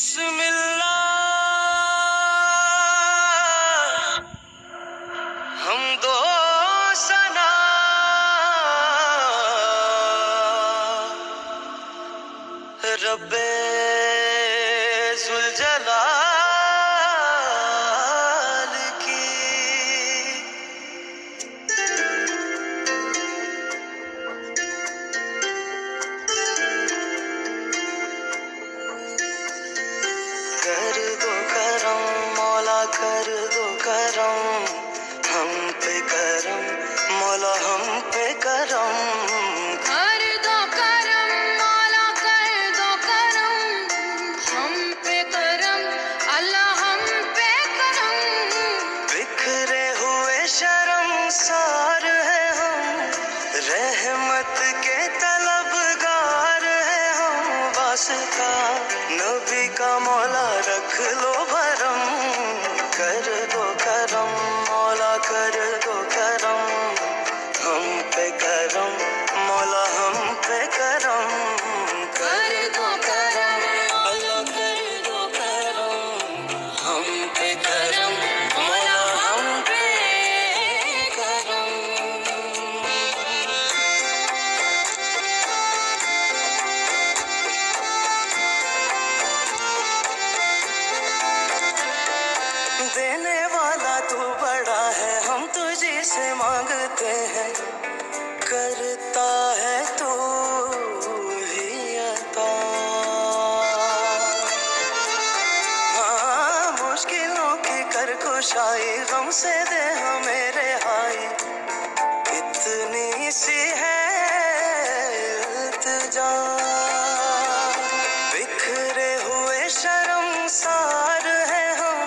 बिस्मिल्लाह हम दो सना रब्बे जुलजलाल की। कर दो करम मौला कर दो करम हम पे करम मौला हम पे करम। कर दो करम मौला कर दो करम हम पे करम अल्लाह हम पे करम। बिखरे हुए शर्मसार है हम रहमत के तलबगार है हम। वास्ता नबी का मौला रख लो भरम। कर दो करम मौला कर दो करम हम पे करम मौला हम पे करम। कर दो करम अल्लाह कर दो करम हम पे करम मौला हम पे करम। देने वाला तू बड़ा है हम तुझे से मांगते हैं। करता है तू ही अता। हाँ मुश्किलों की कर कुशाई गम से दे हमें रिहाई। इतनी सी है इल्तिजा। बिखरे हुए शर्मसार है हम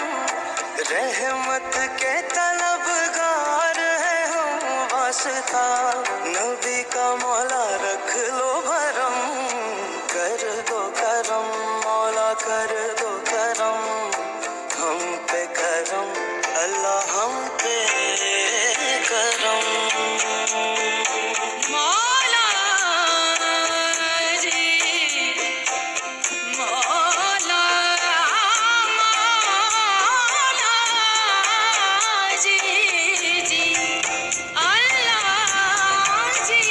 रहमत के तलबगार है हम। वास्ता नबी का मौला रख लो भरम। कर दो करम मौला कर दो करम हम पे करम अल्लाह हम पे करम। मौला जी मौला मौला जी जी अल्लाह जी।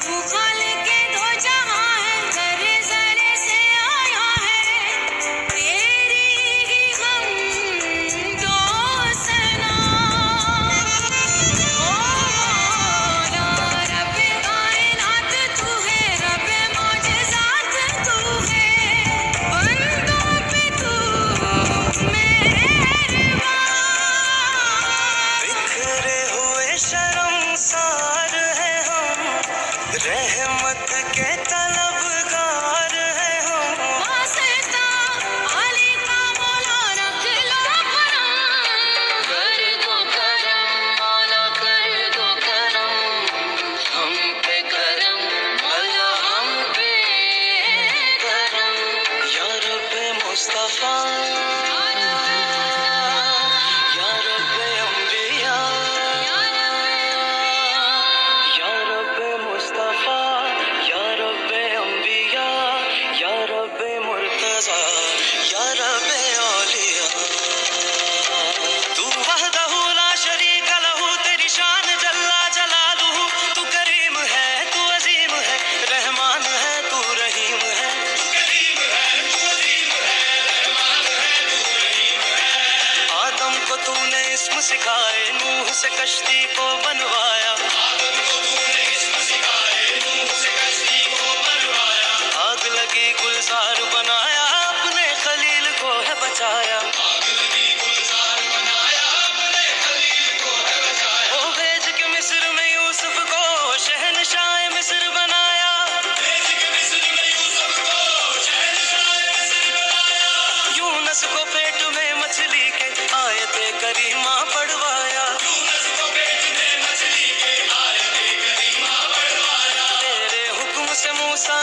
तू खालिक़े दो जहां है ज़रे ज़रे से आया है। तेरी ही हम दो सना ओ मौला रब्बे कायनात तू है रब्बे मौजज़ात तू है। बंदों पे तू मेहरबान। बिखरे हुए शर्मसार है हम रहमत के तलबगार है हम। वास्ता अली का मौला रख लो भरम। कर दो करम मौला कर दो करम हम पे करम अल्लाह हम पे करम। या रब्बे मुस्तफा या रब्बे अंबिया या रब्बे मुस्तफा या रब्बे अंबिया या रब्बे मुर्तजा या रब्बे औलिया। तू वहदहू ला शरीक लहू तेरी शान जल्ला जलालुहू। तू करीम है तू अजीम है रहमान है तू रहीम है। आदम को तूने इस्म सिखाए नूह से कश्ती को बनवाया। आग लगी गुलजार बनाया अपने खलील को है बचाया। ओ भेज के मिस्र में यूसुफ को शहनशाह मिस्र बनाया। यूनस को पेट में मछली के आयते करीमा पढ़वाया। तेरे हुक्म से मूसा